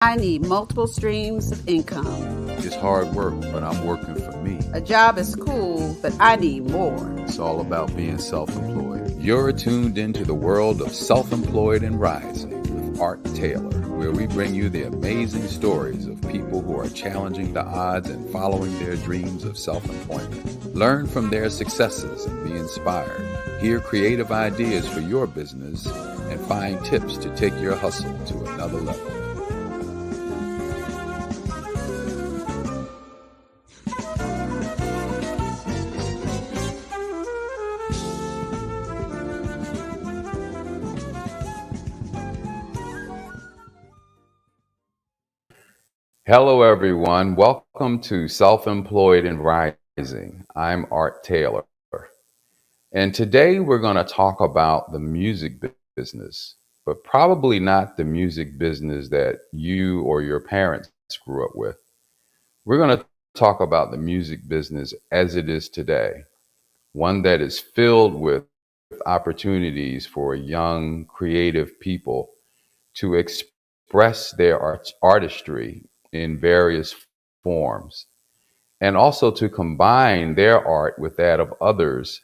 I need multiple streams of income. It's hard work, but I'm working for me. A job is cool, but I need more. It's all about being self-employed. You're tuned into the world of Self-Employed and Rising with Art Taylor, where we bring you the amazing stories of people who are challenging the odds and following their dreams of self-employment. Learn from their successes and be inspired. Hear creative ideas for your business and find tips to take your hustle to another level. Hello, everyone. Welcome to Self-Employed and Rising. I'm Art Taylor. And today we're going to talk about the music business, but probably not the music business that you or your parents grew up with. We're going to talk about the music business as it is today, one that is filled with opportunities for young, creative people to express their artistry in various forms, and also to combine their art with that of others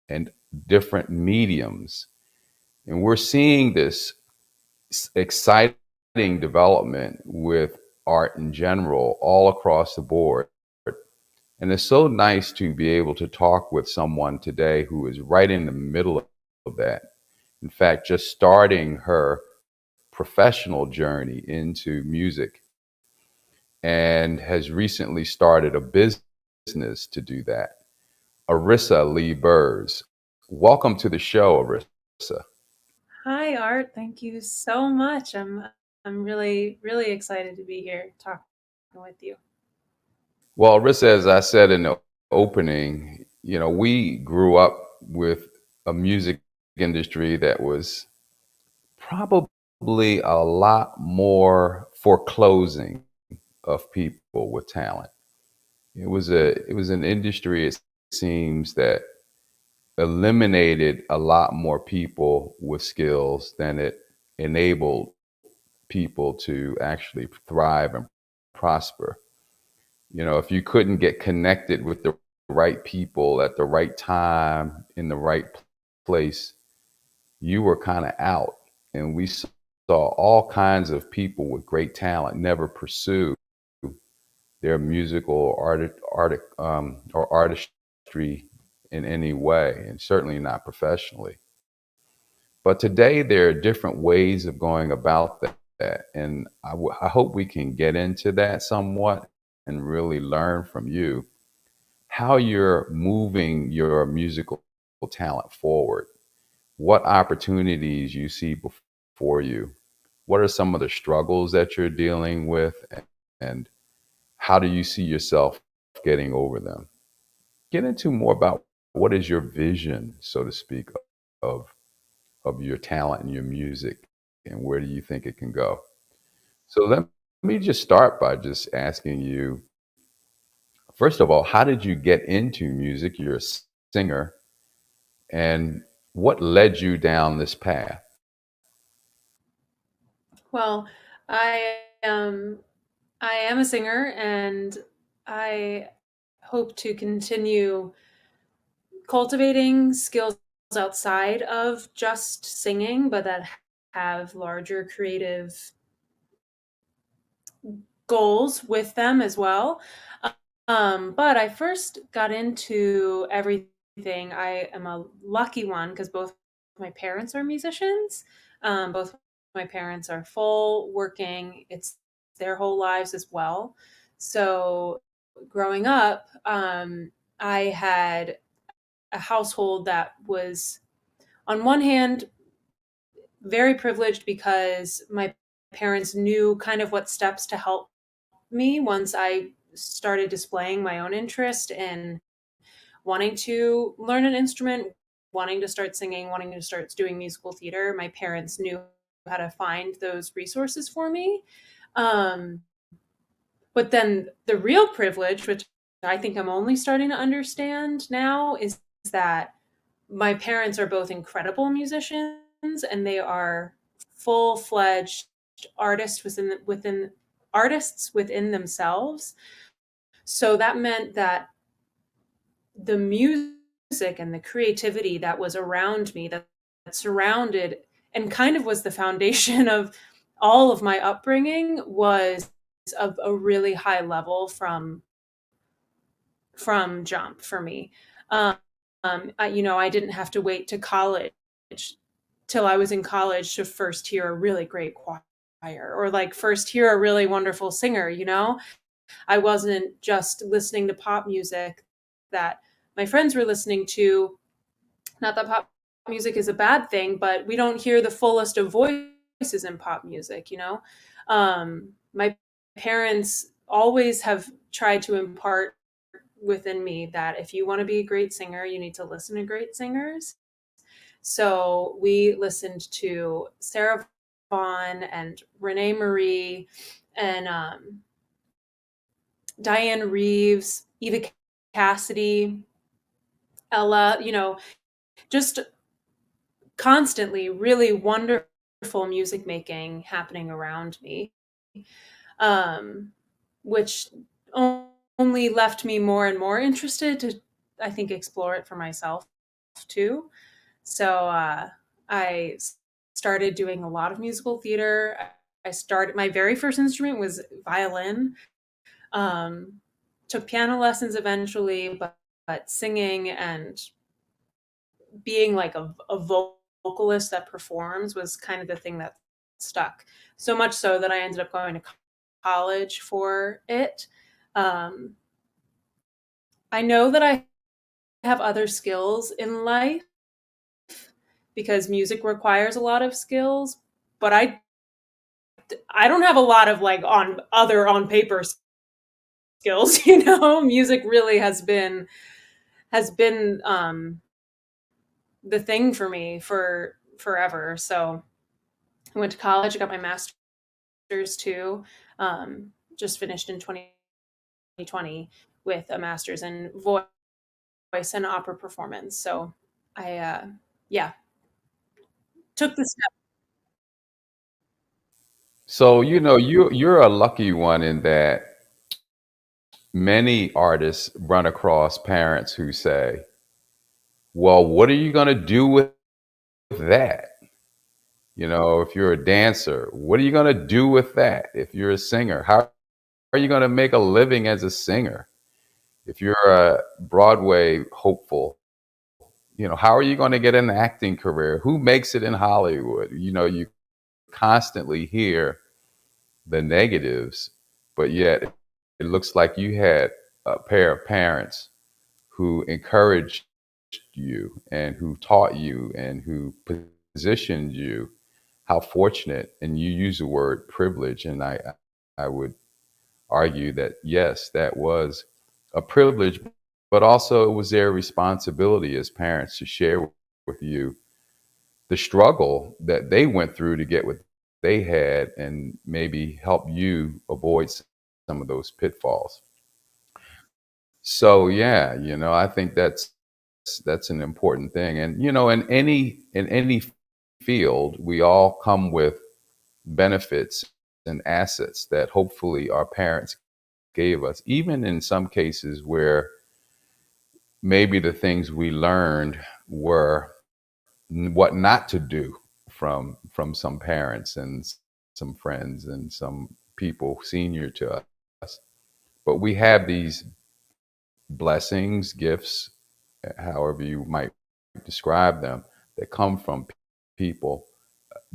and different mediums. And we're seeing this exciting development with art in general all across the board. And it's so nice to be able to talk with someone today who is right in the middle of that. In fact, just starting her professional journey into music and has recently started a business to do that. Arissa Lee Burrs. Welcome to the show, Arissa. Hi, Art. Thank you so much. I'm really excited to be here talking with you. Well, Arissa, as I said in the opening, we grew up with a music industry that was probably a lot more foreclosing of people with talent. It was an industry, it seems, that eliminated a lot more people with skills than it enabled people to actually thrive and prosper. If you couldn't get connected with the right people at the right time in the right place, you were kind of out. And we saw all kinds of people with great talent never pursue their musical or artistry in any way, and certainly not professionally. But today there are different ways of going about that, and I hope we can get into that somewhat and really learn from you how you're moving your musical talent forward, what opportunities you see before you, what are some of the struggles that you're dealing with, and how do you see yourself getting over them? Get into more about what is your vision, so to speak, of of your talent and your music, and where do you think it can go? So let me just start by just asking you, first of all, how did you get into music? You're a singer, and what led you down this path? Well, I um I am a singer and I hope to continue cultivating skills outside of just singing, but that have larger creative goals with them as well. But I first got into everything. I am a lucky one because both my parents are musicians. Both my parents are full working. It's their whole lives as well. So growing up, I had a household that was, on one hand, very privileged because my parents knew kind of what steps to help me once I started displaying my own interest in wanting to learn an instrument, wanting to start singing, wanting to start doing musical theater. My parents knew how to find those resources for me. Um, but then the real privilege, which I think I'm only starting to understand now, is that my parents are both incredible musicians and they are full-fledged artists within artists within themselves. So that meant that the music and the creativity that was around me, that surrounded and kind of was the foundation of all of my upbringing, was of a really high level from jump for me. I didn't have to wait to college till I was in college to first hear a really great choir, or like first hear a really wonderful singer. I wasn't just listening to pop music that my friends were listening to. Not that pop music is a bad thing, but we don't hear the fullest of voices in pop music. My parents always have tried to impart within me that if you want to be a great singer, you need to listen to great singers. So we listened to Sarah Vaughan and Renee Marie and Diane Reeves, Eva Cassidy, Ella, just constantly really wonderful music making happening around me, which only left me more and more interested to, I think, explore it for myself too. So I started doing a lot of musical theater. I started, my very first instrument was violin. Um, Took piano lessons eventually, but singing and being like a vocalist that performs was kind of the thing that stuck. So much so that I ended up going to college for it. Um, I know that I have other skills in life because music requires a lot of skills, but I don't have a lot of like on paper skills. Music really has been the thing for me for forever. So I went to college, I got my master's too. Just finished in 2020 with a master's in voice and opera performance. So yeah, took the step. So, you're a lucky one in that many artists run across parents who say, "Well, what are you going to do with that?" If you're a dancer, what are you going to do with that? If you're a singer, how are you going to make a living as a singer? If you're a Broadway hopeful, how are you going to get an acting career? Who makes it in Hollywood? You constantly hear the negatives, but yet it looks like you had a pair of parents who encouraged you and who taught you and who positioned you. How fortunate, and you use the word privilege, and I would argue that yes, that was a privilege, but also it was their responsibility as parents to share with you the struggle that they went through to get what they had and maybe help you avoid some of those pitfalls. So yeah, I think that's an important thing. And in any field, we all come with benefits and assets that hopefully our parents gave us, even in some cases where maybe the things we learned were what not to do from some parents and some friends and some people senior to us. But we have these blessings, gifts, however you might describe them, that come from people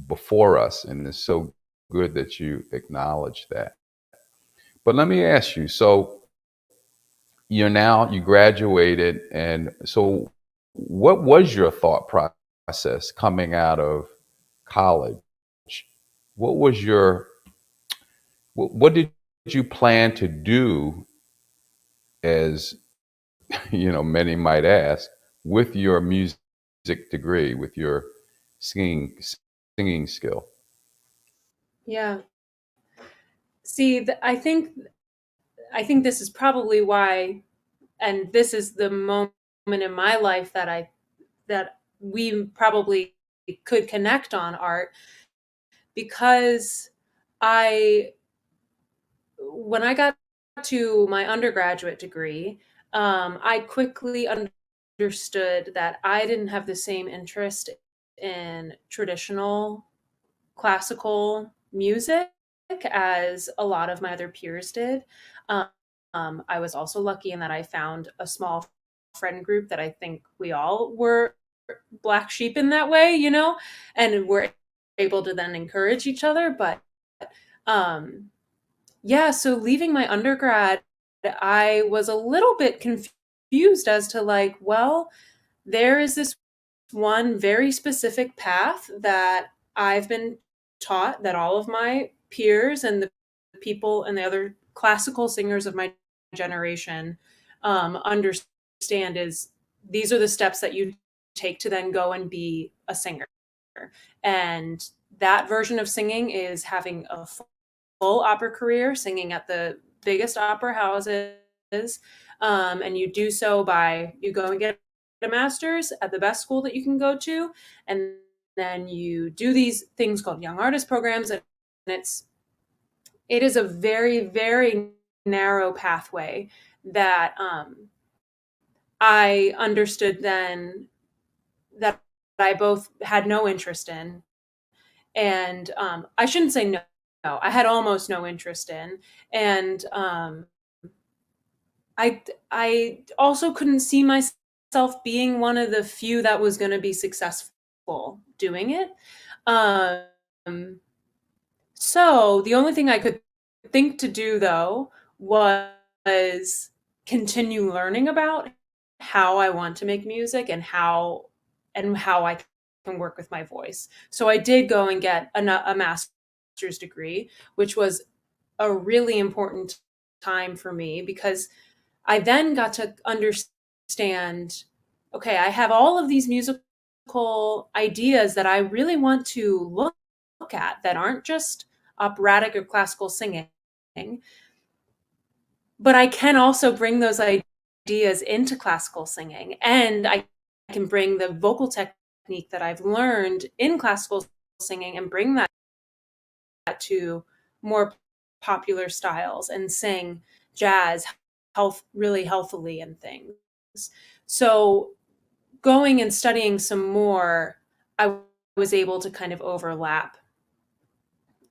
before us, and it's so good that you acknowledge that. But let me ask you, so you graduated, and so what was your thought process coming out of college? What was your what did you plan to do, as many might ask, with your music degree, with your singing skill? Yeah. See, I think this is probably why, and this is the moment in my life that we probably could connect on art, because I when I got to my undergraduate degree, I quickly understood that I didn't have the same interest in traditional classical music as a lot of my other peers did. I was also lucky in that I found a small friend group that I think we all were black sheep in that way, and we're able to then encourage each other. But yeah, so leaving my undergrad, I was a little bit confused as to like, well, there is this one very specific path that I've been taught that all of my peers and the people and the other classical singers of my generation understand is these are the steps that you take to then go and be a singer. And that version of singing is having a full opera career, singing at the biggest opera houses. And you do so by you go and get a master's at the best school that you can go to. And then you do these things called young artist programs. And it is a very, very narrow pathway that I understood then that I both had no interest in. And I shouldn't say no, I had almost no interest in. And I also couldn't see myself being one of the few that was going to be successful doing it. So the only thing I could think to do, though, was continue learning about how I want to make music and how I can work with my voice. So I did go and get a master's degree, which was a really important time for me because I then got to understand, okay, I have all of these musical ideas that I really want to look at that aren't just operatic or classical singing, but I can also bring those ideas into classical singing, and I can bring the vocal technique that I've learned in classical singing and bring that to more popular styles and sing jazz really healthily and things. So going and studying some more, I was able to kind of overlap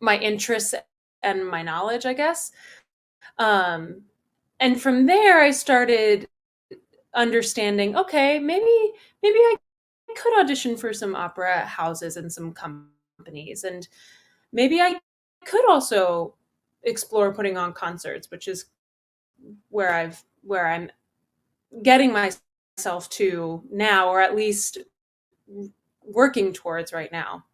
my interests and my knowledge, I guess. And from there, I started understanding, okay, maybe I could audition for some opera houses and some companies. And maybe I could also explore putting on concerts, which is where I'm getting myself to now, or at least working towards right now.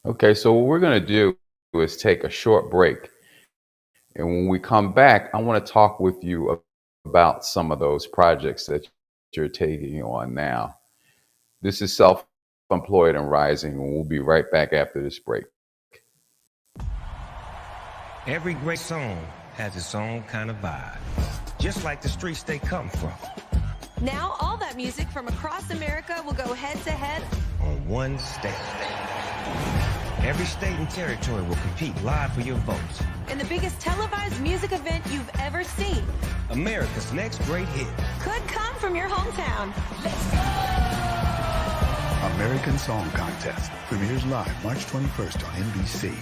Okay, so what we're going to do is take a short break. And when we come back, I want to talk with you about some of those projects that you're taking on now. This is Self-Employed and Rising, and we'll be right back after this break. Every great song has its own kind of vibe, just like the streets they come from. Now all that music from across America will go head to head on one stage. Every state and territory will compete live for your votes in the biggest televised music event you've ever seen. America's next great hit could come from your hometown. Let's go! American Song Contest premieres live March 21st on NBC.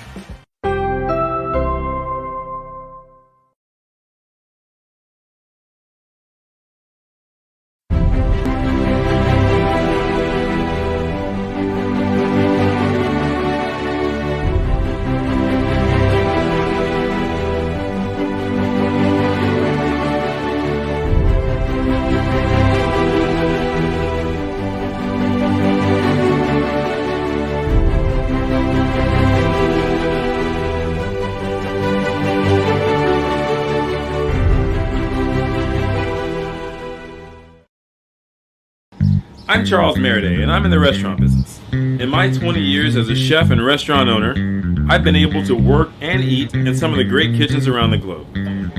I'm Charles Meriday, and I'm in the restaurant business. In my 20 years as a chef and restaurant owner, I've been able to work and eat in some of the great kitchens around the globe.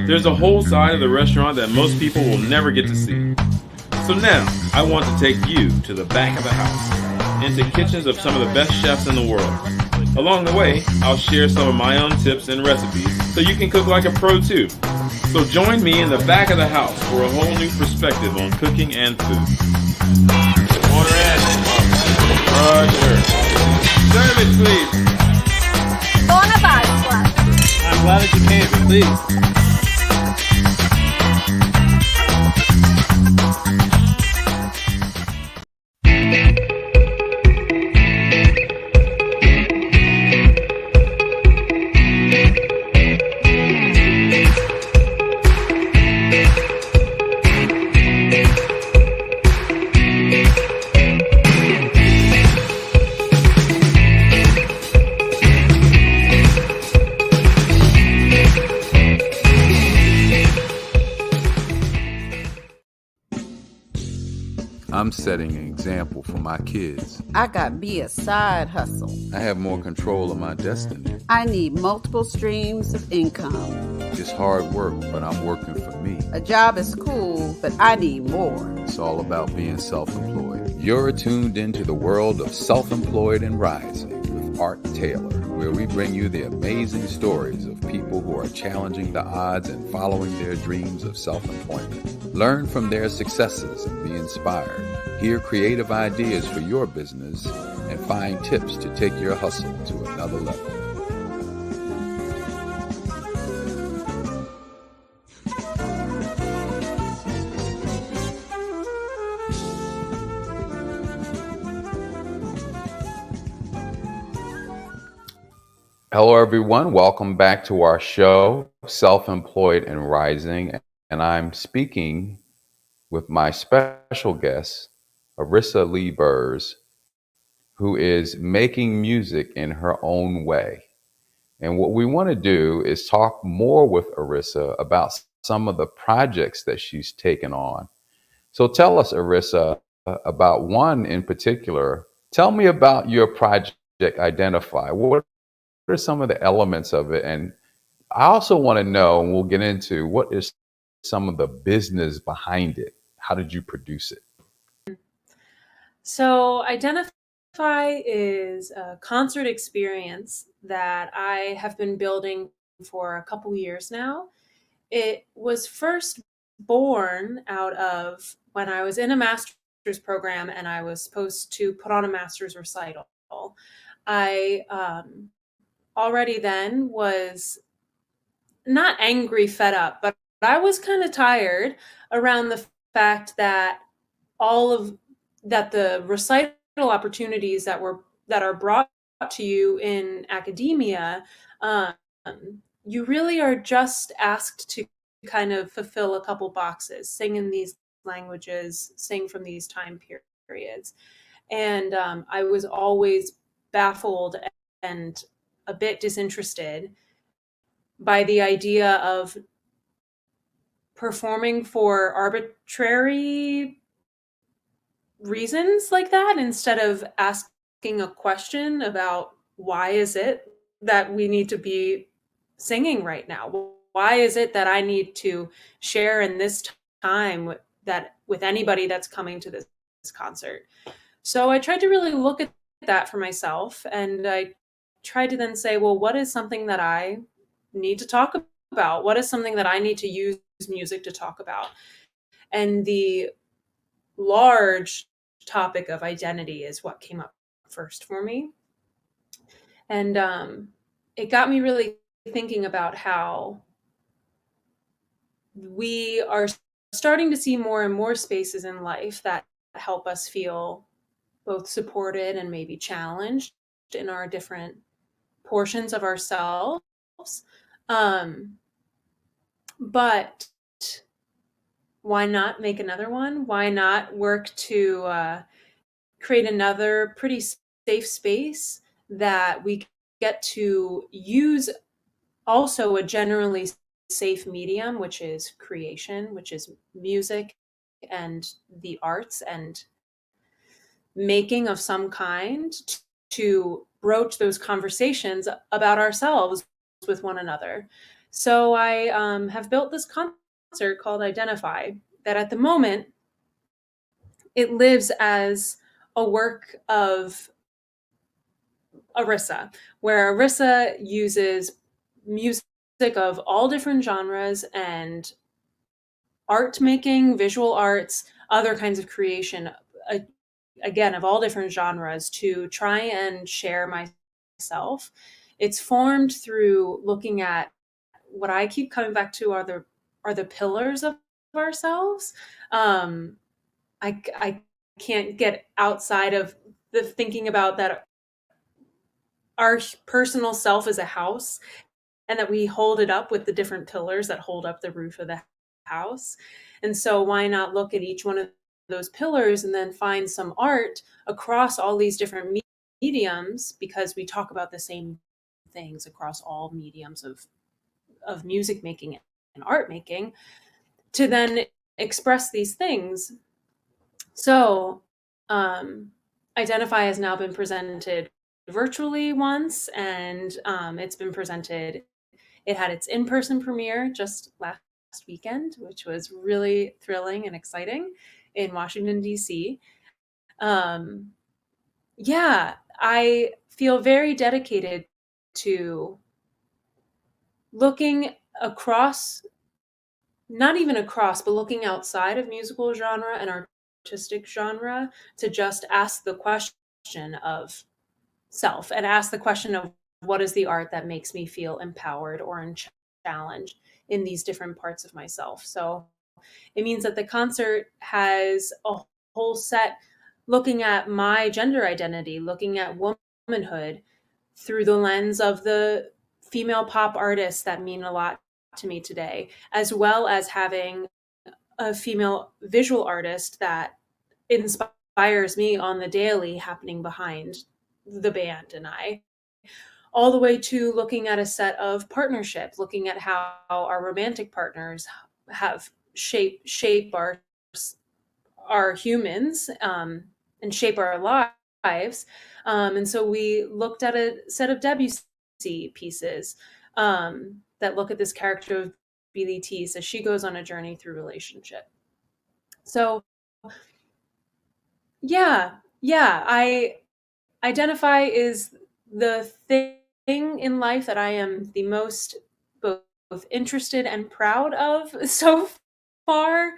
There's a whole side of the restaurant that most people will never get to see. So now, I want to take you to the back of the house, into kitchens of some of the best chefs in the world. Along the way, I'll share some of my own tips and recipes so you can cook like a pro too. So join me in the back of the house for a whole new perspective on cooking and food. Order in. Roger. Serve it, please. Bona fide. I'm glad that you came. Please. I'm setting an example for my kids. I got me a side hustle. I have more control of my destiny. I need multiple streams of income. It's hard work, but I'm working for me. A job is cool, but I need more. It's all about being self-employed. You're tuned into the world of Self-Employed and Rising with Art Taylor, where we bring you the amazing stories of people who are challenging the odds and following their dreams of self-employment. Learn from their successes and be inspired. Hear creative ideas for your business and find tips to take your hustle to another level. Hello, everyone. Welcome back to our show, Self-Employed and Rising. And I'm speaking with my special guest, Arissa Lee Burrs, who is making music in her own way. And what we want to do is talk more with Arissa about some of the projects that she's taken on. So tell us, Arissa, about one in particular. Tell me about your project, Identify. What are some of the elements of it? And I also want to know, and we'll get into, what is some of the business behind it? How did you produce it? So Identify is a concert experience that I have been building for a couple years now. It was first born out of when I was in a master's program and I was supposed to put on a master's recital. I already then was not angry, fed up, but I was kind of tired around the fact that the recital opportunities that are brought to you in academia, you really are just asked to kind of fulfill a couple boxes, sing in these languages, sing from these time periods. And I was always baffled and a bit disinterested by the idea of performing for arbitrary reasons like that instead of asking a question about why is it that we need to be singing right now? Why is it that I need to share in this time with anybody that's coming to this concert? So I tried to really look at that for myself, and I tried to then say, well, what is something that I need to talk about? What is something that I need to use music to talk about? And the large topic of identity is what came up first for me. And it got me really thinking about how we are starting to see more and more spaces in life that help us feel both supported and maybe challenged in our different portions of ourselves. But why not make another one? Why not work to create another pretty safe space that we get to use also a generally safe medium, which is creation, which is music and the arts and making of some kind, to broach those conversations about ourselves with one another. So I have built this concert called Identify that at the moment, it lives as a work of Arissa, where Arissa uses music of all different genres and art making, visual arts, other kinds of creation, again, of all different genres to try and share myself. It's formed through looking at what I keep coming back to are the pillars of ourselves. I can't get outside of the thinking about that our personal self is a house and that we hold it up with the different pillars that hold up the roof of the house. And so why not look at each one of those pillars and then find some art across all these different mediums, because we talk about the same things across all mediums of music making and art making, to then express these things. So Identify has now been presented virtually once, and it's been presented. It had its in-person premiere just last weekend, which was really thrilling and exciting in Washington, D.C. Yeah, I feel very dedicated to looking across, not even across, but looking outside of musical genre and artistic genre to just ask the question of self and ask the question of what is the art that makes me feel empowered or challenged in these different parts of myself. So it means that the concert has a whole set looking at my gender identity, looking at womanhood through the lens of the female pop artists that mean a lot to me today, as well as having a female visual artist that inspires me on the daily happening behind the band and I, all the way to looking at a set of partnerships, looking at how our romantic partners have shape our humans and shape our lives. And so we looked at a set of Debussy pieces that look at this character of Billie Teese as she goes on a journey through relationship. So yeah, I Identify is the thing in life that I am the most both interested and proud of so far.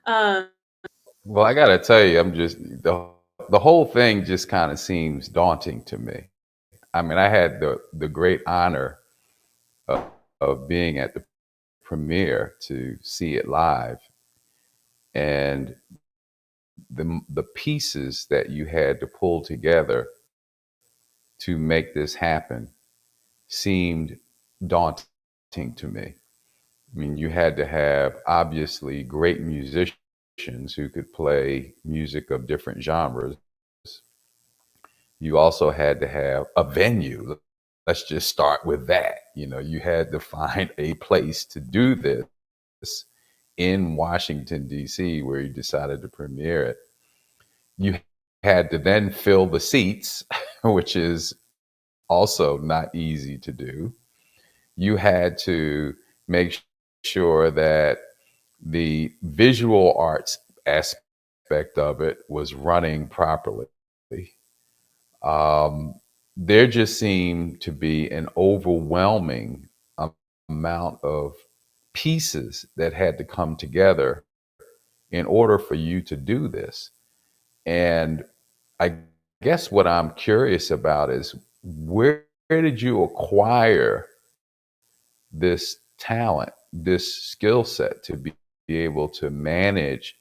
Well, I gotta tell you, I'm just the whole thing just kind of seems daunting to me. I mean, I had the great honor of being at the premiere to see it live, and the pieces that you had to pull together to make this happen seemed daunting to me. I mean, you had to have obviously great musicians who could play music of different genres. You also had to have a venue. Let's just start with that. You know, you had to find a place to do this in Washington, D.C., where you decided to premiere it. You had to then fill the seats, which is also not easy to do. You had to make sure that the visual arts aspect of it was running properly. There just seemed to be an overwhelming amount of pieces that had to come together in order for you to do this. And I guess what I'm curious about is where did you acquire this talent, this skill set to be able to manage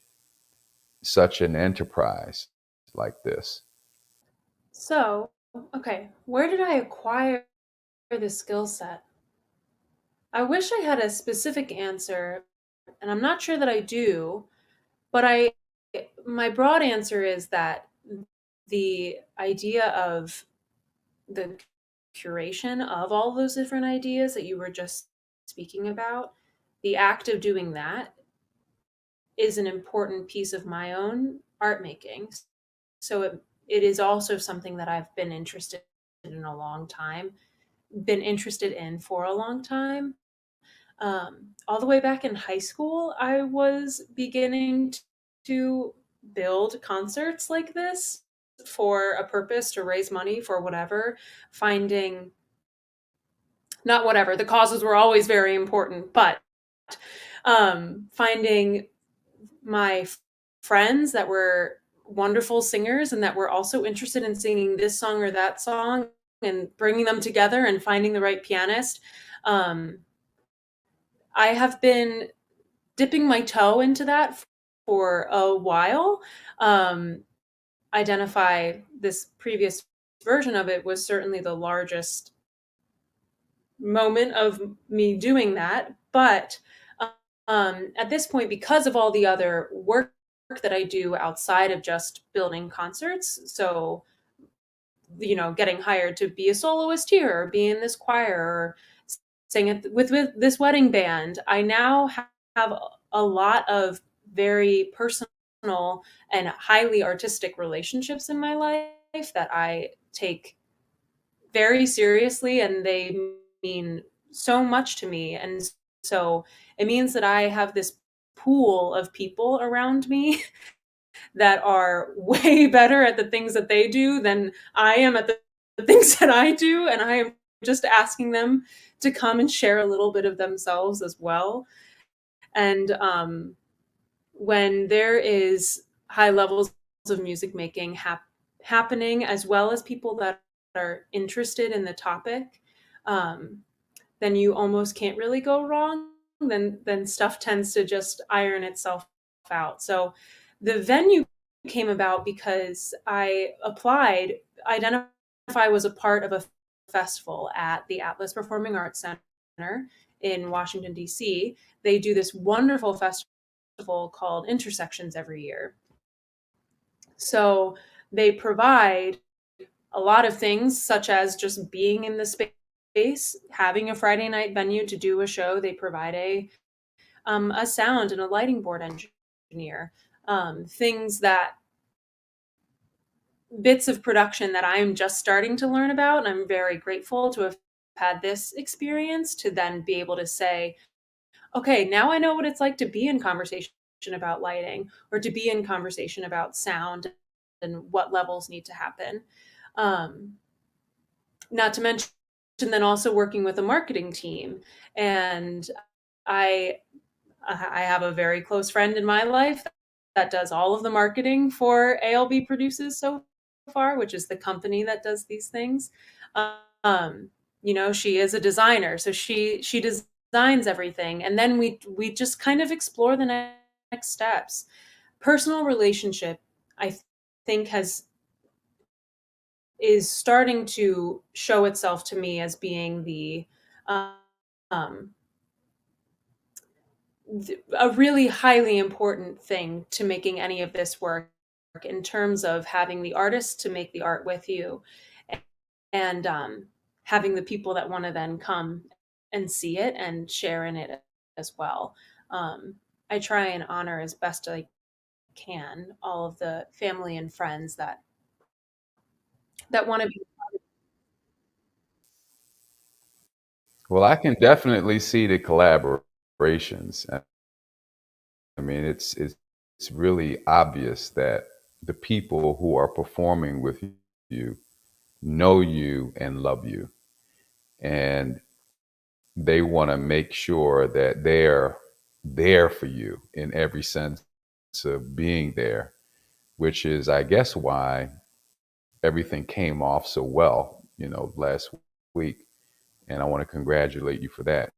such an enterprise like this? So, okay, where did I acquire the skill set? I wish I had a specific answer, and I'm not sure that I do, but my broad answer is that the idea of the curation of all those different ideas that you were just speaking about, the act of doing that is an important piece of my own art making. So it is also something that I've been interested in a long time, been interested in for a long time. All the way back in high school, I was beginning to build concerts like this for a purpose, to raise money for whatever, not whatever, the causes were always very important, but finding my friends that were wonderful singers and that were also interested in singing this song or that song and bringing them together and finding the right pianist. I have been dipping my toe into that for a while. Identify, this previous version of it was certainly the largest moment of me doing that. But at this point, because of all the other work that I do outside of just building concerts, so, getting hired to be a soloist here or be in this choir or sing with this wedding band, I now have a lot of very personal and highly artistic relationships in my life that I take very seriously, and they mean so much to me. And so it means that I have this pool of people around me that are way better at the things that they do than I am at the things that I do. And I am just asking them to come and share a little bit of themselves as well. And when there is high levels of music making happening, as well as people that are interested in the topic, then you almost can't really go wrong. Then stuff tends to just iron itself out. So the venue came about because I applied. Identify was a part of a festival at the Atlas Performing Arts Center in Washington, D.C. They do this wonderful festival called Intersections every year. So they provide a lot of things, such as just being in the space, having a Friday night venue to do a show. They provide a sound and a lighting board engineer, bits of production that I'm just starting to learn about. And I'm very grateful to have had this experience to then be able to say, okay, now I know what it's like to be in conversation about lighting, or to be in conversation about sound and what levels need to happen. Not to mention then also working with a marketing team. And I have a very close friend in my life that does all of the marketing for ALB Produces so far, which is the company that does these things. She is a designer, so she designs everything. And then we just kind of explore the next steps. Personal relationship, I think, is starting to show itself to me as being a really highly important thing to making any of this work, in terms of having the artist to make the art with you, and having the people that want to then come and see it and share in it as well. I try and honor as best I can all of the family and friends that want to be. Well, I can definitely see the collaborations. I mean, it's really obvious that the people who are performing with you know you and love you, and they want to make sure that they're there for you in every sense of being there, which is, I guess, why everything came off so well, last week. And I want to congratulate you for that.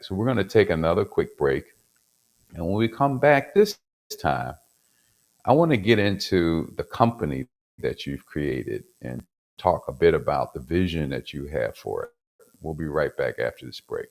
So we're going to take another quick break. And when we come back this time, I want to get into the company that you've created and talk a bit about the vision that you have for it. We'll be right back after this break.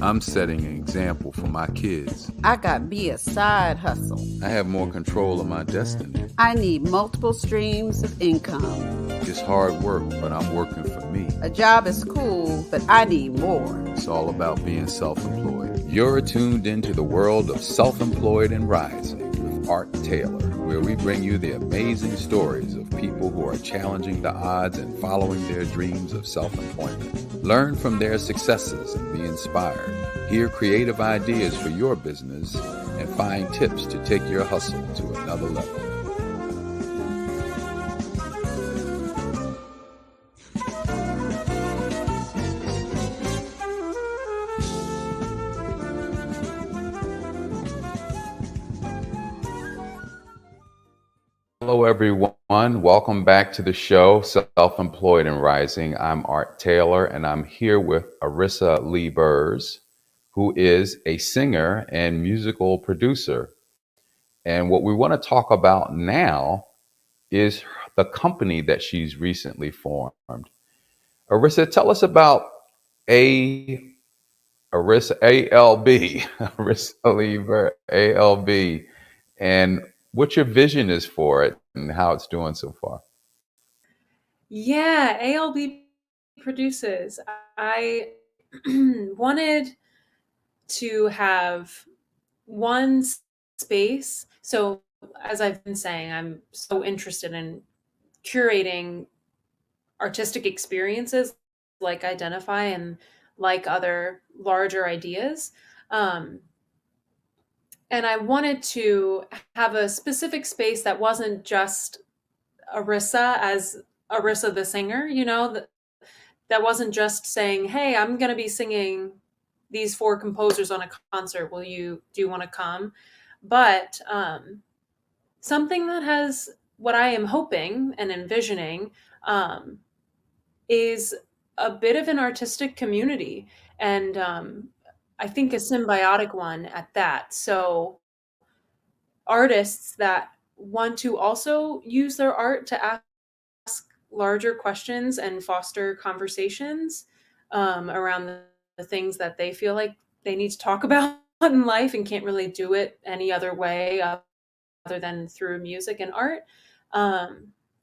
I'm setting an example for my kids. I got me a side hustle. I have more control of my destiny. I need multiple streams of income. It's hard work, but I'm working for me. A job is cool, but I need more. It's all about being self-employed. You're tuned into the world of Self-Employed and Rising with Art Taylor, where we bring you the amazing stories of people who are challenging the odds and following their dreams of self-employment. Learn from their successes and be inspired. Hear creative ideas for your business and find tips to take your hustle to another level. Hello, everyone. Welcome back to the show, Self-Employed and Rising. I'm Art Taylor, and I'm here with Arissa Lee Burrs, who is a singer and musical producer. And what we want to talk about now is the company that she's recently formed. Arissa, tell us about Arissa ALB, Arissa Lee Burrs, ALB, and what your vision is for it and how it's doing so far. Yeah, ALB produces. I wanted to have one space. So as I've been saying, I'm so interested in curating artistic experiences like Identify and like other larger ideas. And I wanted to have a specific space that wasn't just Arissa as Arissa the singer, that wasn't just saying, hey, I'm going to be singing these 4 composers on a concert. Do you want to come? But something that has what I am hoping and envisioning is a bit of an artistic community. And I think a symbiotic one at that. So artists that want to also use their art to ask larger questions and foster conversations around the things that they feel like they need to talk about in life and can't really do it any other way other than through music and art,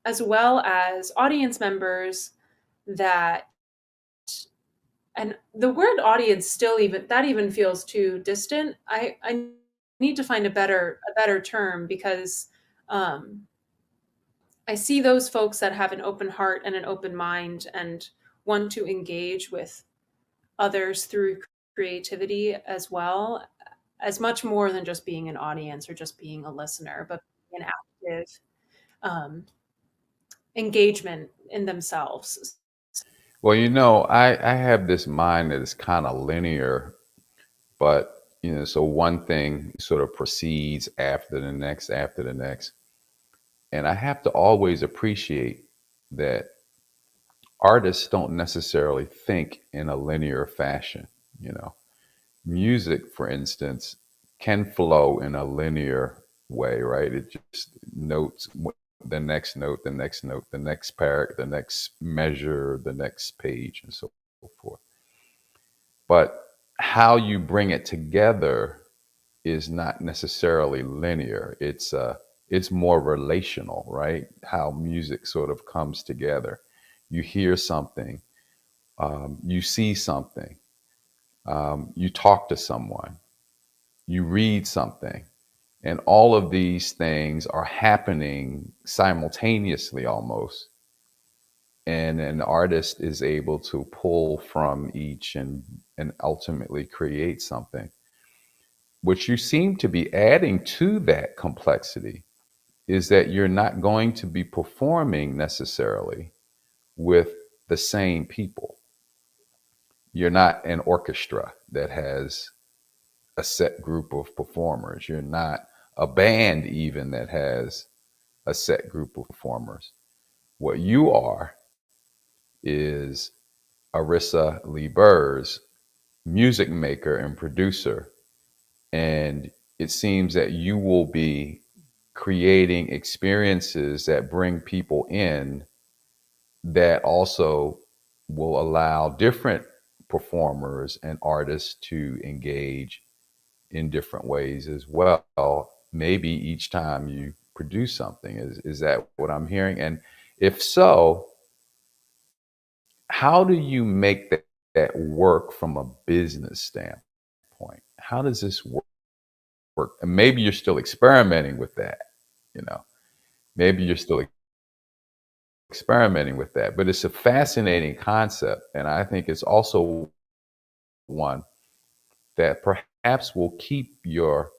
as well as audience members that, and the word audience still even feels too distant. I need to find a better term because I see those folks that have an open heart and an open mind and want to engage with others through creativity as well, as much more than just being an audience or just being a listener, but an active engagement in themselves. Well, I have this mind that is kind of linear, but, so one thing sort of proceeds after the next. And I have to always appreciate that artists don't necessarily think in a linear fashion. Music, for instance, can flow in a linear way, right? It just notes the next note, the next note, the next paragraph, the next measure, the next page, and so forth. But how you bring it together is not necessarily linear. It's more relational, right? How music sort of comes together. You hear something, you see something, you talk to someone, you read something, and all of these things are happening simultaneously almost. And an artist is able to pull from each and ultimately create something. What you seem to be adding to that complexity is that you're not going to be performing necessarily with the same people. You're not an orchestra that has a set group of performers. You're not a band even that has a set group of performers. What you are is Arissa Lee Burrs, music maker and producer. And it seems that you will be creating experiences that bring people in that also will allow different performers and artists to engage in different ways as well. Maybe each time you produce something, is that what I'm hearing? And if so, how do you make that work from a business standpoint? How does this work? And maybe you're still experimenting with that, you know, maybe you're still experimenting with that, but it's a fascinating concept. And I think it's also one that perhaps will keep your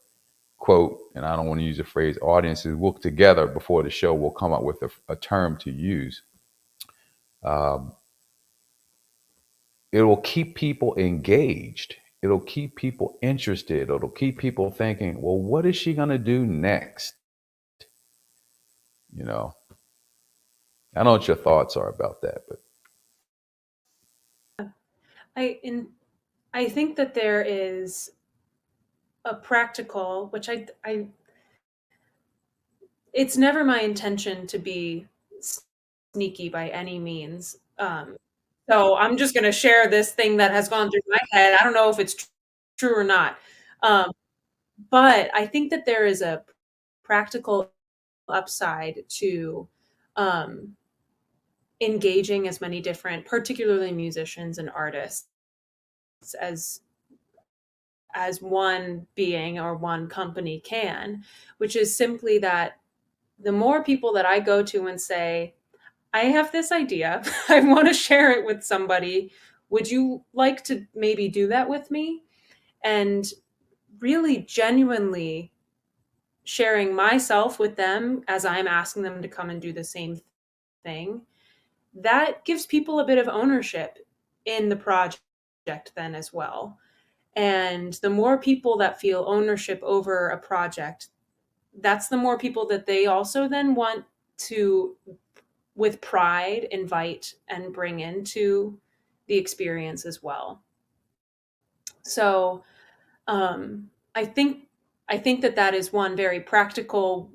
quote, and I don't want to use the phrase audiences work together before the show. We'll come up with a term to use. It will keep people engaged. It'll keep people interested. It'll keep people thinking, well, what is she going to do next? You know, I don't know what your thoughts are about that, but I think that there is a practical, which it's never my intention to be sneaky by any means. So I'm just going to share this thing that has gone through my head. I don't know if it's true or not. But I think that there is a practical upside to engaging as many different, particularly musicians and artists, as one being or one company can, which is simply that the more people that I go to and say, I have this idea, I want to share it with somebody, would you like to maybe do that with me? And really genuinely sharing myself with them as I'm asking them to come and do the same thing, that gives people a bit of ownership in the project then as well. And the more people that feel ownership over a project, that's the more people that they also then want to, with pride, invite and bring into the experience as well. So I think that is one very practical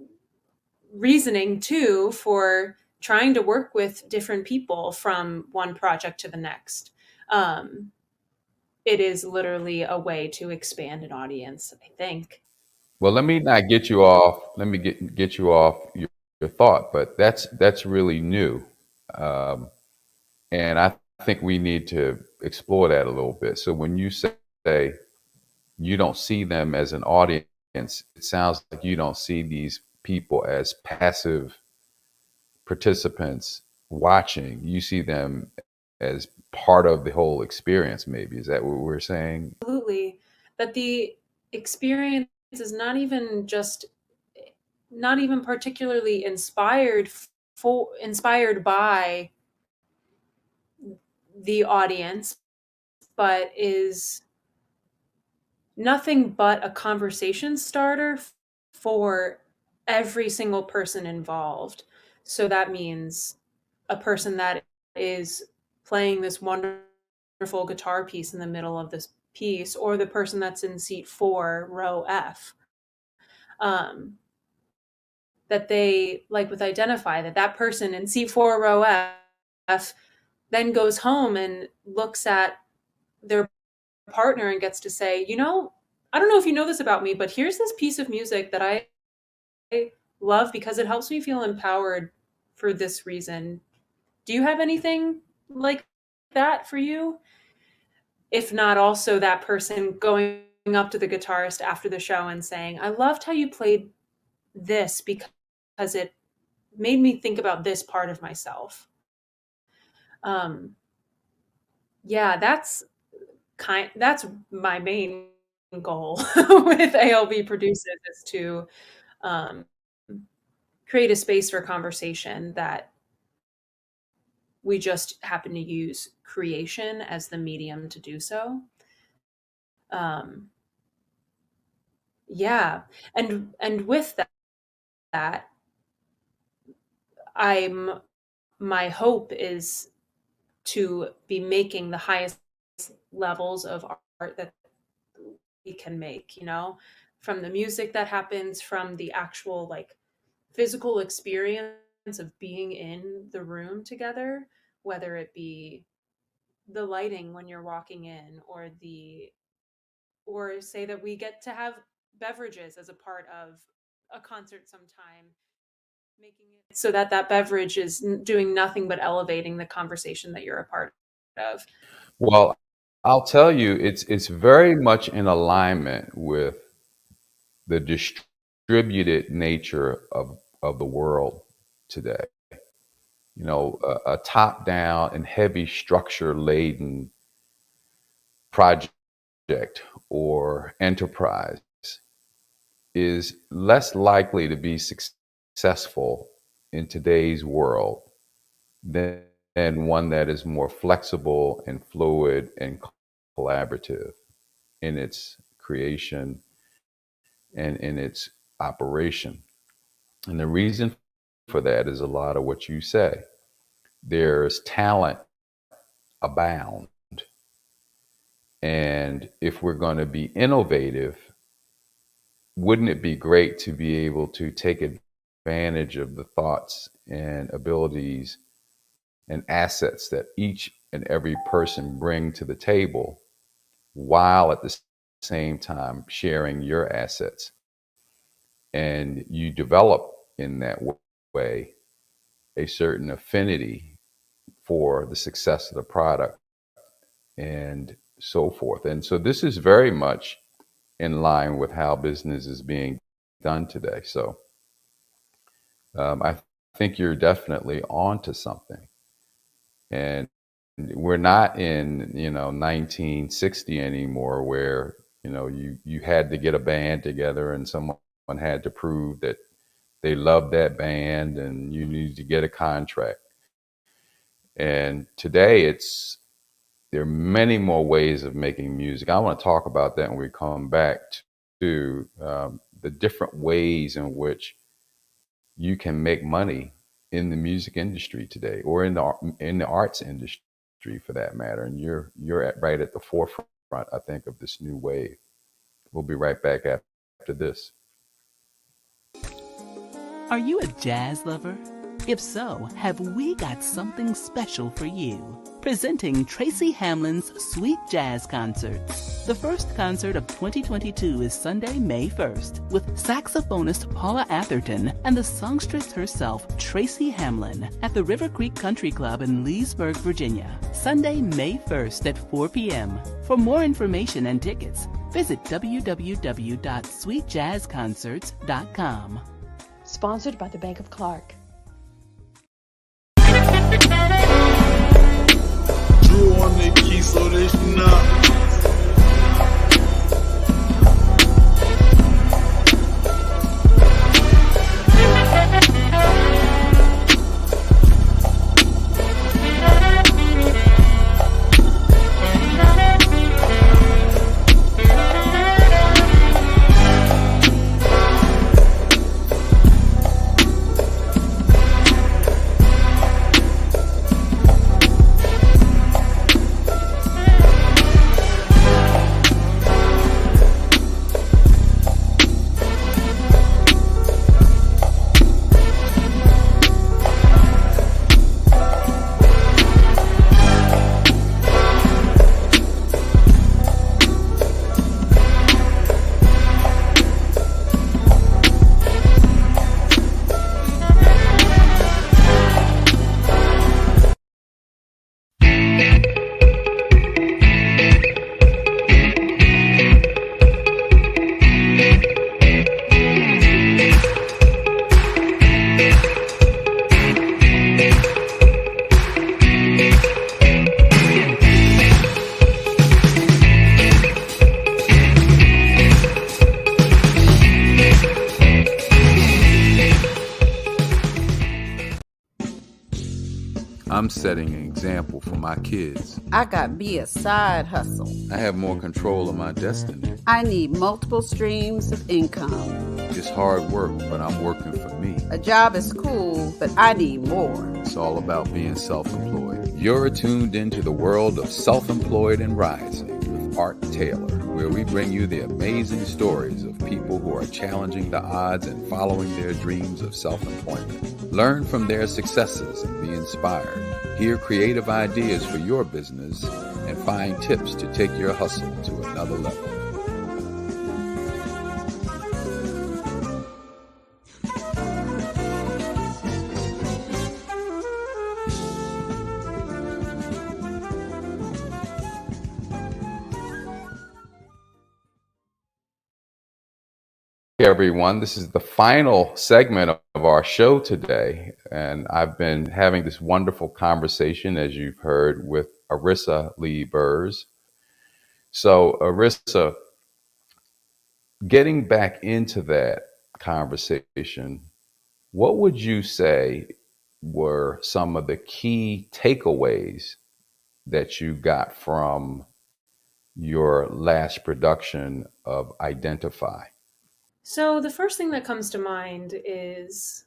reasoning too for trying to work with different people from one project to the next. It is literally a way to expand an audience, I think. well, let me not get you off. Let me get you off your thought, but that's really new, and I think we need to explore that a little bit. So when you say you don't see them as an audience, it sounds like you don't see these people as passive participants watching. You see them as part of the whole experience. Maybe is that what we're saying? Absolutely. That the experience is not even particularly inspired by the audience, but is nothing but a conversation starter for every single person involved. So that means a person that is playing this wonderful guitar piece in the middle of this piece, or the person that's in seat 4, row F. That they, like with Identify, that person in seat 4, row F then goes home and looks at their partner and gets to say, I don't know if you know this about me, but here's this piece of music that I love because it helps me feel empowered for this reason. Do you have anything like that for you? If not, also that person going up to the guitarist after the show and saying, I loved how you played this because it made me think about this part of myself. Yeah, that's my main goal with ALB Produces, is to create a space for conversation that we just happen to use creation as the medium to do so. Yeah. And with that, my hope is to be making the highest levels of art that we can make, from the music that happens, from the actual physical experience of being in the room together, whether it be the lighting when you're walking in, or say that we get to have beverages as a part of a concert sometime, making it so that beverage is doing nothing but elevating the conversation that you're a part of. Well, I'll tell you, it's very much in alignment with the distributed nature of the world today. You know, a top-down and heavy structure-laden project or enterprise is less likely to be successful in today's world than one that is more flexible and fluid and collaborative in its creation and in its operation. And the reason for that is a lot of what you say. There's talent abound. And if we're going to be innovative, wouldn't it be great to be able to take advantage of the thoughts and abilities and assets that each and every person bring to the table, while at the same time sharing your assets? And you develop in that way a certain affinity for the success of the product and so forth. And so this is very much in line with how business is being done today. So I think you're definitely onto something. And we're not in, 1960 anymore, where, you had to get a band together and someone had to prove that they loved that band and you needed to get a contract. And today there are many more ways of making music. I want to talk about that when we come back to the different ways in which you can make money in the music industry today, or in the arts industry for that matter. And you're right at the forefront, I think, of this new wave. We'll be right back after this. Are you a jazz lover? If so, have we got something special for you? Presenting Tracy Hamlin's Sweet Jazz Concerts. The first concert of 2022 is Sunday, May 1st, with saxophonist Paula Atherton and the songstress herself, Tracy Hamlin, at the River Creek Country Club in Leesburg, Virginia. Sunday, May 1st at 4 p.m. For more information and tickets, visit www.sweetjazzconcerts.com. Sponsored by the Bank of Clark. Drew on the key so they not. I'm setting an example for my kids. I got me a side hustle. I have more control of my destiny. I need multiple streams of income. It's hard work, but I'm working for me. A job is cool, but I need more. It's all about being self-employed. You're tuned into the world of Self-Employed and Rising with Art Taylor, where we bring you the amazing stories of people who are challenging the odds and following their dreams of self-employment. Learn from their successes and be inspired. Hear creative ideas for your business and find tips to take your hustle to another level. Hey everyone, this is the final segment of our show today, and I've been having this wonderful conversation, as you've heard, with Arissa Lee Burrs. So Arissa, getting back into that conversation, what would you say were some of the key takeaways that you got from your last production of Identify? So the first thing that comes to mind is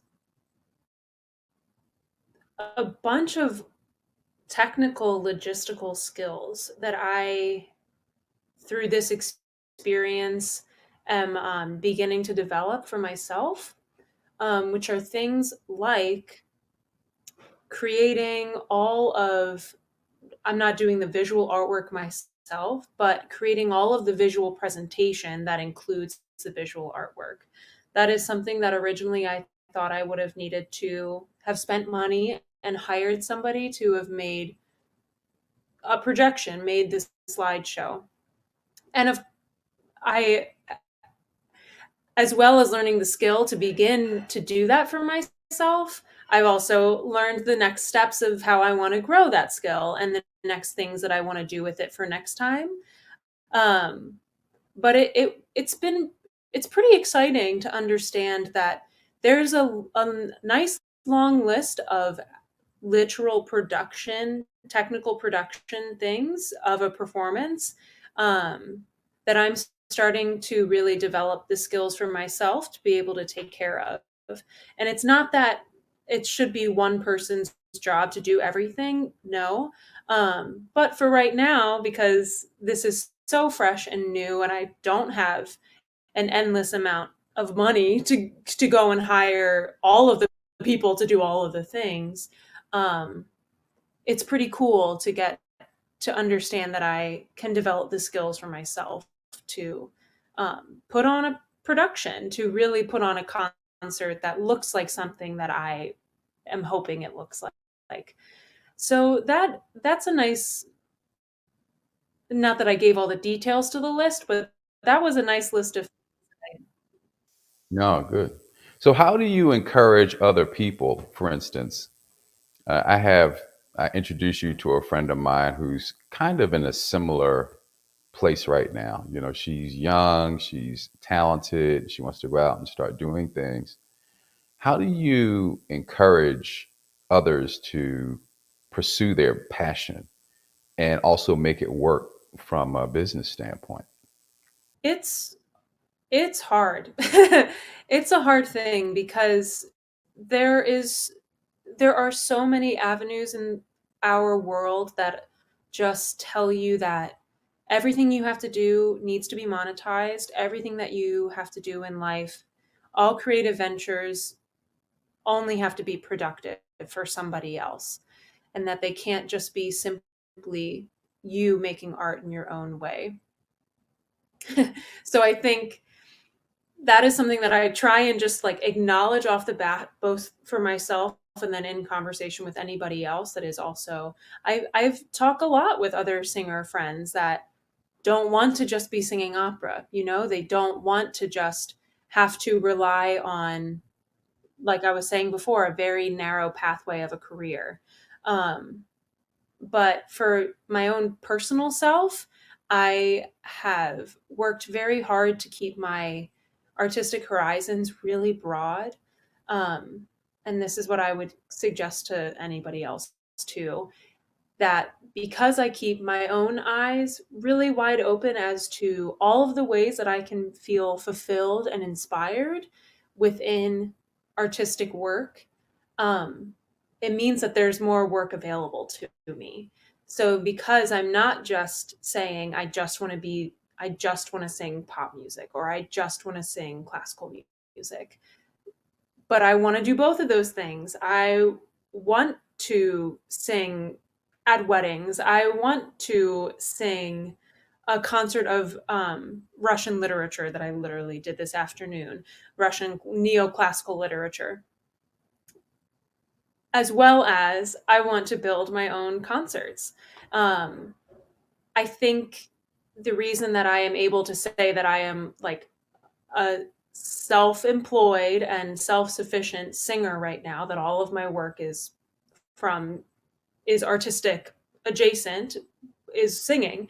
a bunch of technical logistical skills that I, through this experience, am beginning to develop for myself, which are things like creating I'm not doing the visual artwork myself, but creating all of the visual presentation that includes the visual artwork. That is something that originally I thought I would have needed to have spent money and hired somebody to have made a projection, made this slideshow. And as well as learning the skill to begin to do that for myself, I've also learned the next steps of how I want to grow that skill and the next things that I want to do with it for next time. But it's pretty exciting to understand that there's a nice long list of literal production, technical production things of a performance that I'm starting to really develop the skills for myself to be able to take care of. And it's not that it should be one person's job to do everything. No. But for right now, because this is so fresh and new and I don't have an endless amount of money to go and hire all of the people to do all of the things, it's pretty cool to get to understand that I can develop the skills for myself to put on a production, to really put on a concert that looks like something that I am hoping it looks like. So that's a nice, not that I gave all the details to the list, but that was a nice list of. No, good. So how do you encourage other people? For instance, I introduced you to a friend of mine who's kind of in a similar place right now. You know, she's young, she's talented, she wants to go out and start doing things. How do you encourage others to pursue their passion and also make it work from a business standpoint? It's hard. It's a hard thing because there are so many avenues in our world that just tell you that everything you have to do needs to be monetized. Everything that you have to do in life, all creative ventures only have to be productive for somebody else, and that they can't just be simply you making art in your own way. So I think that is something that I try and just like acknowledge off the bat, both for myself and then in conversation with anybody else that is also, I've talked a lot with other singer friends that don't want to just be singing opera. You know, they don't want to just have to rely on, like I was saying before, a very narrow pathway of a career. But for my own personal self, I have worked very hard to keep my artistic horizons really broad. And this is what I would suggest to anybody else too, that because I keep my own eyes really wide open as to all of the ways that I can feel fulfilled and inspired within artistic work, it means that there's more work available to me. So because I'm not just saying I just want to sing pop music, or I just want to sing classical music, but I want to do both of those things. I want to sing at weddings. I want to sing a concert of Russian literature that I literally did this afternoon, Russian neoclassical literature, as well as I want to build my own concerts. I think the reason that I am able to say that I am like a self-employed and self-sufficient singer right now, that all of my work is artistic adjacent, is singing.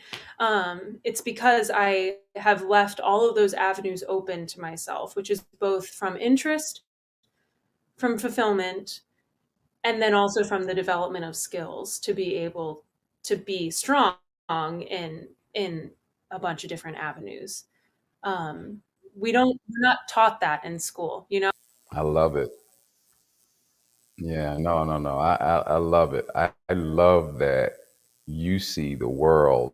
It's because I have left all of those avenues open to myself, which is both from interest, from fulfillment, and then also from the development of skills to be able to be strong in a bunch of different avenues. We're not taught that in school, you know? I love it. Yeah, no, no, no. I love it. I love that you see the world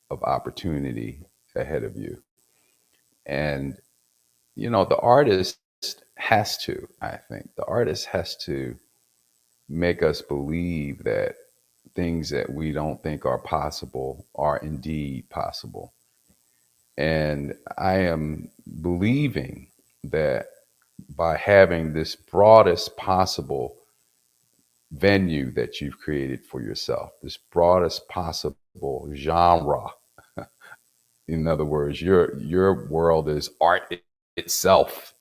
of opportunity ahead of you. And, the artist has to, I think, the artist has to make us believe that things that we don't think are possible are indeed possible. And I am believing that by having this broadest possible venue that you've created for yourself, this broadest possible genre. In other words, your world is art itself,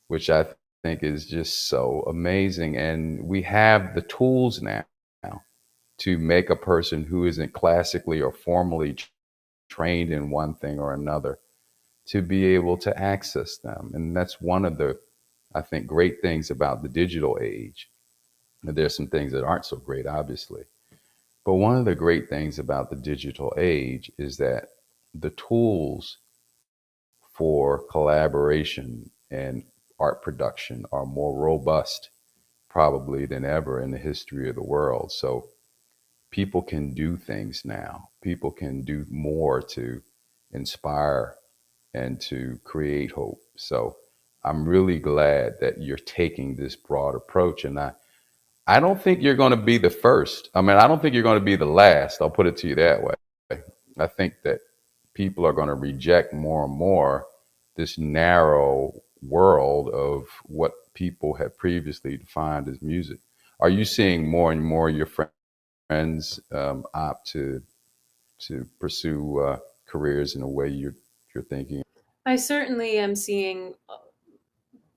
which I think is just so amazing. And we have the tools now to make a person who isn't classically or formally trained in one thing or another to be able to access them. And that's one of the, I think, great things about the digital age. There's some things that aren't so great, obviously. But one of the great things about the digital age is that the tools for collaboration and art production are more robust probably than ever in the history of the world. So people can do things now. People can do more to inspire and to create hope. So I'm really glad that you're taking this broad approach. And I don't think you're going to be the first. I mean, I don't think you're going to be the last. I'll put it to you that way. I think that people are going to reject more and more this narrow world of what people had previously defined as music. Are you seeing more and more your friends opt to pursue careers in a way you're thinking? I certainly am seeing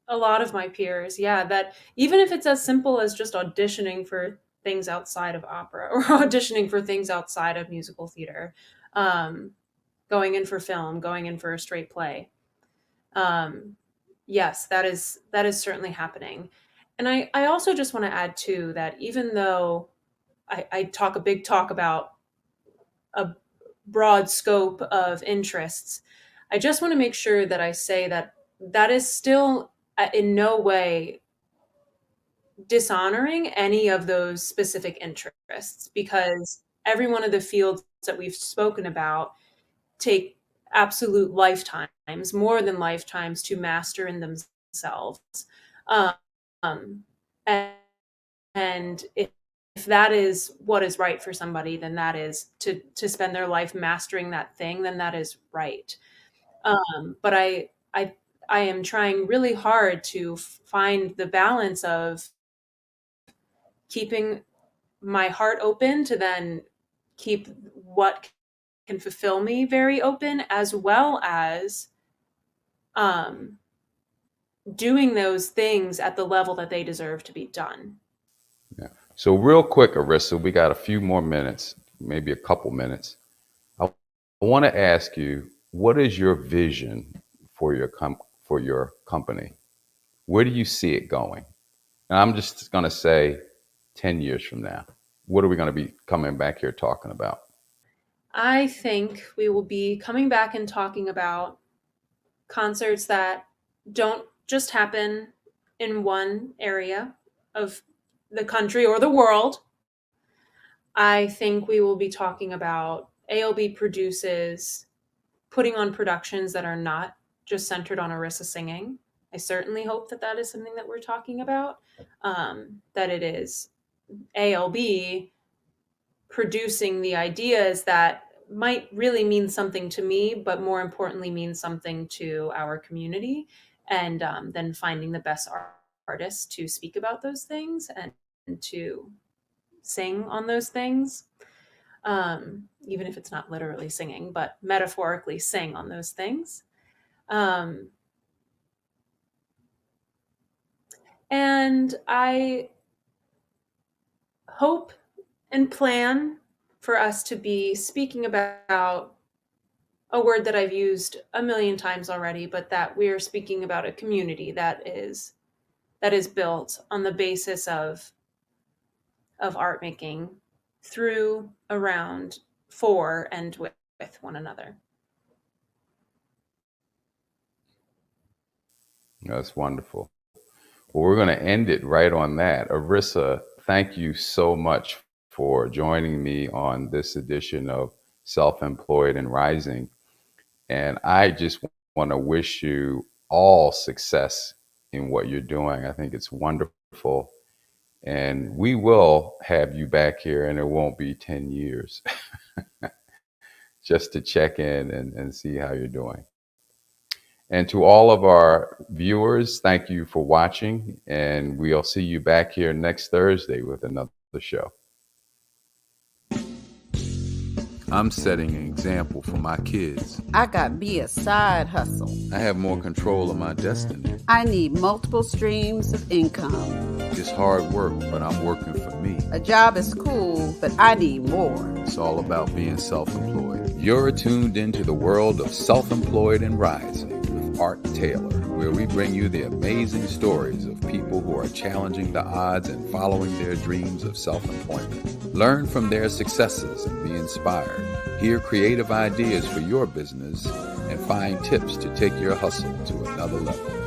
a lot of my peers, yeah, that even if it's as simple as just auditioning for things outside of opera or auditioning for things outside of musical theater, going in for film, going in for a straight play. Yes, that is certainly happening. And I also just want to add too that even though I talk a big talk about a broad scope of interests, I just want to make sure that I say that that is still in no way dishonoring any of those specific interests, because every one of the fields that we've spoken about take absolute lifetimes, more than lifetimes, to master in themselves. And if that is what is right for somebody, then that is to spend their life mastering that thing, then that is right. But I am trying really hard to find the balance of keeping my heart open to then keep what can fulfill me very open, as well as doing those things at the level that they deserve to be done. Yeah. So real quick, Arissa, we got a few more minutes, maybe a couple minutes. I want to ask you, what is your vision for your company? Where do you see it going? And I'm just going to say 10 years from now. What are we going to be coming back here talking about? I think we will be coming back and talking about concerts that don't just happen in one area of the country or the world, I think we will be talking about ALB produces putting on productions that are not just centered on Arissa singing. I certainly hope that that is something that we're talking about, that it is ALB producing the ideas that might really mean something to me, but more importantly mean something to our community, and then finding the best artists to speak about those things and to sing on those things, even if it's not literally singing, but metaphorically sing on those things. And I hope and plan for us to be speaking about a word that I've used a million times already, but that we're speaking about a community that is built on the basis of art making through, around, for, and with one another. That's wonderful. Well, we're going to end it right on that. Arissa, thank you so much for joining me on this edition of Self-Employed and Rising. And I just want to wish you all success in what you're doing. I think it's wonderful. And we will have you back here, and it won't be 10 years just to check in and see how you're doing. And to all of our viewers, thank you for watching, and we'll see you back here next Thursday with another show. I'm setting an example for my kids. I got me a side hustle. I have more control of my destiny. I need multiple streams of income. It's hard work, but I'm working for me. A job is cool, but I need more. It's all about being self-employed. You're tuned into the world of Self-Employed and Rising with Art Taylor, where we bring you the amazing stories of people who are challenging the odds and following their dreams of self-employment. Learn from their successes and be inspired. Hear creative ideas for your business and find tips to take your hustle to another level.